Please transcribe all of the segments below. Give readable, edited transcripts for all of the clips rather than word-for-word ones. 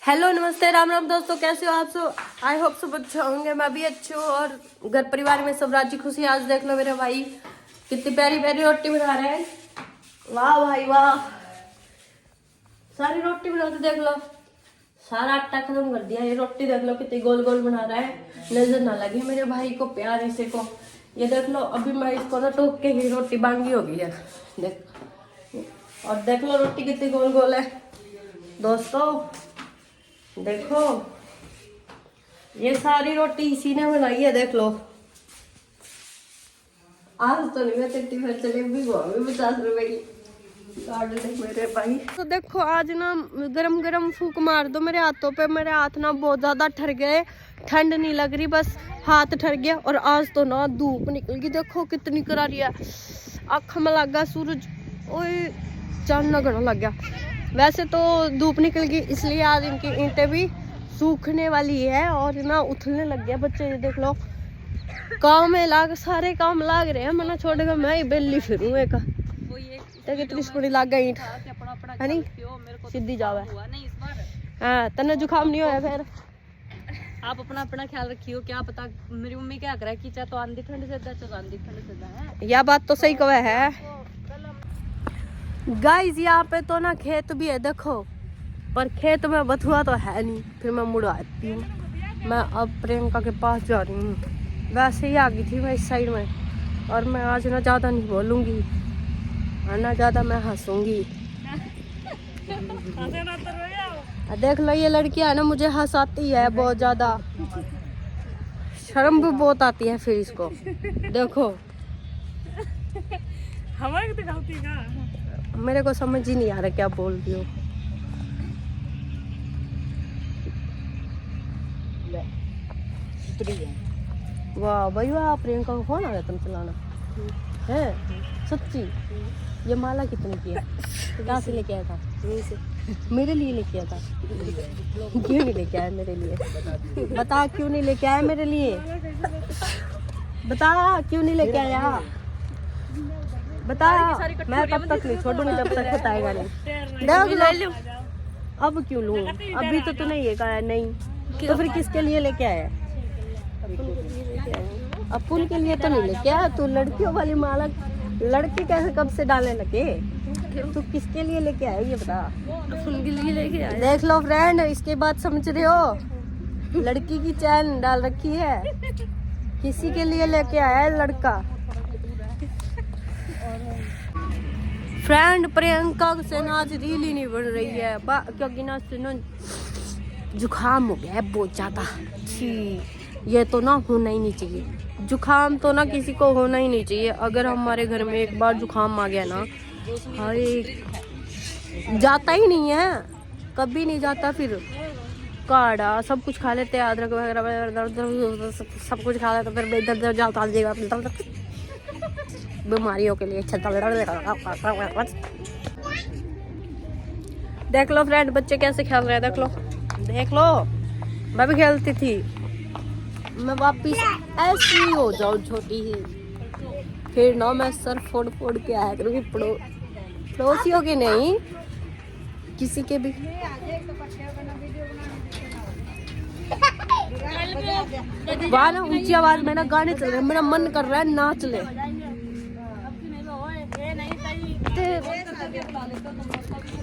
Hello नमस्ते राम राम दोस्तों, कैसे हो आप सब। आई होप सब अच्छे होंगे। मैं भी अच्छी हूँ और घर परिवार में सब राजी खुशी। आज देख लो मेरे भाई कितनी प्यारी प्यारी रोटी बना रहे हैं। वाह भाई वाह, सारी रोटी बनाते देख लो। सारा आटा खत्म कर दिया। ये रोटी देख लो कितनी गोल गोल बना रहा है, नजर ना लगे मेरे भाई को, प्यार इसे को। ये देख लो, अभी मैं इसको ना टोक के ही रोटी बांगी हो गई है देख। और देख लो रोटी कितनी गोल गोल है दोस्तों, देखो ये सारी रोटी इसी ने बनाई है। देख लो, आज तो नहीं मैं चट्टी फिर चली भी 50 रुपए की मेरे भाई। तो देखो आज ना गरम गरम फूक मार दो मेरे हाथों पे। मेरे हाथ ना बहुत ज्यादा ठर गए, ठंड नहीं लग रही, बस हाथ ठर गया। और आज तो ना धूप निकल गई, देखो कितनी करारी है। आँख में लग गया सूरज, ओए चांदना घना लग गया। वैसे तो धूप निकल गई इसलिए आज इनकी ईंटें भी सूखने वाली है और ना उथलने लग गया बच्चे। ये देख लो, काम में लाग, सारे काम लाग रहे हैं। मना छोड़ेगा मैं ही बेली फिरूं एक। कितनी सोनी लाग गई ईंट है नी, सीधी जावे। हाँ तने जुकाम नहीं होया फिर। आप अपना अपना ख्याल रखियो। क्या पता मेरी मम्मी क्या करे कि चाहे तो आंधी ठंड से चाहे आंधी ठंड से है। यह बात तो सही कहा है गाइस। यहाँ पे तो ना खेत भी है देखो, पर खेत में बथुआ तो है नहीं। फिर मैं मुड़ आती हूँ। मैं अब प्रियंका के पास जा रही हूँ। वैसे ही आ गई थी मैं इस साइड में, और मैं आज ना ज़्यादा नहीं बोलूँगी और ना ज़्यादा मैं हंसूँगी। देख लो ये लड़की है ना, मुझे हंसाती है बहुत ज़्यादा, शर्म भी बहुत आती है फिर इसको। देखो मेरे को समझ ही नहीं आ रहा क्या बोल रही हो। वाह भाई वाह, प्रियंका को फोन आ गया तुम चलाना है सच्ची। ये माला कितने की है, कहाँ से लेके आया था? मेरे लिए लेके आया था। क्यों नहीं लेके आया मेरे लिए? बता क्यों नहीं लेके आया मेरे लिए? बता क्यों नहीं लेके आया? बता। मैं तब तक नहीं छोड़ूंगी जब तक बताएगा नहीं। अब क्यों लूँ? अभी तो तूने ये कहा है नहीं, तो फिर किसके लिए लेके आया? अपुन के लिए तो नहीं लेके आया। तू लड़कियों वाली माला लड़के कैसे कब से डालने लगे? तू किसके लिए लेके आया ये बता। अपुन के लिए लेके आया। देख लो फ्रेंड, इसके बाद समझ रहे हो, लड़की की चैन डाल रखी है। किसी के लिए लेके आया है लड़का। फ्रेंड प्रियंका से ना आज रील ही नहीं बन रही है क्योंकि ना जुकाम हो गया है बहुत ज्यादा। ये तो ना होना ही नहीं चाहिए। जुकाम तो ना किसी को होना ही नहीं चाहिए। अगर हमारे घर में एक बार जुकाम आ गया ना, हाय जाता ही नहीं है, कभी नहीं जाता। फिर काढ़ा सब कुछ खा लेते हैं, अदरक वगैरह सब कुछ खा लेते, फिर इधर उधर जाता जाएगा बीमारियों के लिए। देख लो फ्रेंड बच्चे कैसे खेल रहे हैं, देख लो देख लो। मैं भी खेलती थी, मैं वापिस ऐसी हो जाऊँ छोटी ही, फिर ना मैं सर फोड़ फोड़ के आया करूँगी पड़ोसियों के नहीं, किसी के भी। वहाँ ना ऊंची आवाज में ना गाने चल रहे हैं, मेरा मन कर रहा है नाच ले।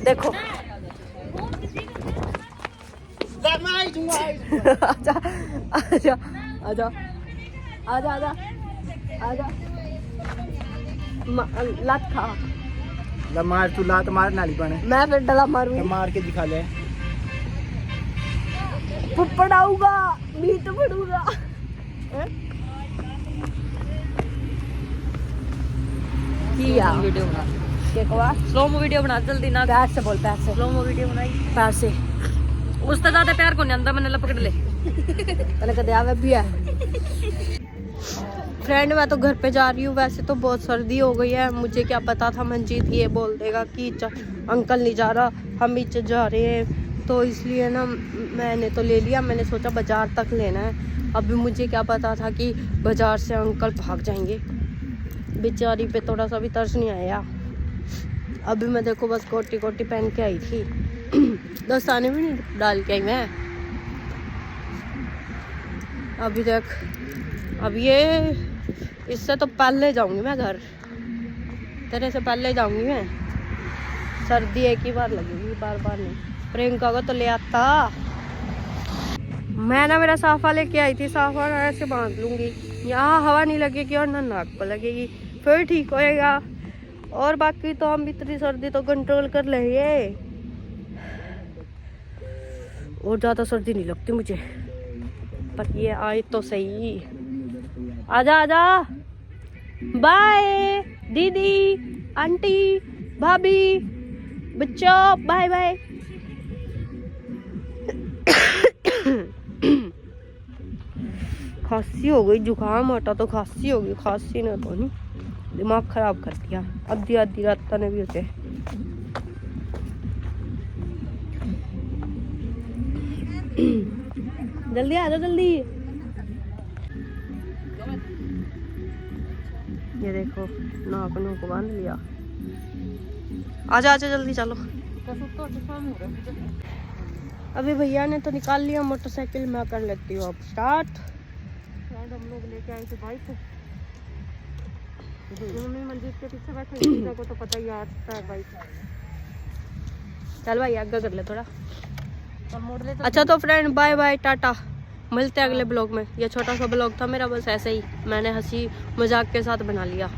देखो आजा आजा आजा आजा आजा आजा लात खा। मार तू लात मार नाली बने। मैं फिर डला मारूंगी। मार के दिखा ले। पड़ाऊंगा मीट पड़ूंगा। वीडियो बना, स्लो मो वीडियो बना जल्दी ना। प्यार से बोल, प्यार से स्लो मो वीडियो बनाई प्यार से। उससे ज्यादा प्यार को नहीं अंदर मैंने पकड़ ले। पहले कदे आवे भी है। फ्रेंड मैं तो घर पे जा रही हूँ। वैसे तो बहुत सर्दी हो गई है, मुझे क्या पता था मंजीत ये बोल देगा कि अंकल नहीं जा रहा, हम ही जा रहे हैं, तो इसलिए ना मैंने तो ले लिया। मैंने सोचा बाजार तक लेना है। अभी मुझे क्या पता था कि बाजार से अंकल भाग जाएंगे। बेचारी पे थोड़ा सा भी तरस नहीं आया। अभी मैं देखो बस कोटी कोटी पहन के आई थी। दस्ताने भी नहीं डाल के आई मैं अभी तक। अब ये इससे तो पहले जाऊंगी मैं घर, तेरे से पहले जाऊंगी मैं। सर्दी एक ही बार लगेगी, बार बार नहीं। प्रियंका को तो ले आता। मैं ना मेरा साफा लेके आई थी, साफा ऐसे बांध लूंगी, यहाँ हवा नहीं लगेगी और ना नाक को लगेगी, फिर ठीक होएगा। और बाकी तो हम इतनी सर्दी तो कंट्रोल कर लेंगे, और ज़्यादा सर्दी नहीं लगती मुझे। पर ये आए तो सही। आजा आजा, बाय दीदी, आंटी, भाभी, बच्चों, बाय बाय। खांसी हो गई, जुकाम हटा तो खांसी हो गई, खांसी ने तो नहीं, दिमाग खराब कर दिया आधी आधी रात ने भी होते। जल्दी आ जाओ जल्दी। ये देखो नाक नूक बांध लिया। आजा आजा जल्दी चलो। अभी भैया ने तो निकाल लिया मोटरसाइकिल, मैं कर लेती हूँ अब स्टार्ट। हम लोग लेके आए थे बाइक, मम्मी मंदिर के पीछे बैठे को तो पता ही आता है बाइक। चल भाई आगे कर ले थोड़ा। और मोड़ ले तो अच्छा तो फ्रेंड बाय बाय टाटा, मिलते हैं अगले ब्लॉग में। ये छोटा सा ब्लॉग था मेरा, बस ऐसे ही मैंने हंसी मजाक के साथ बना लिया।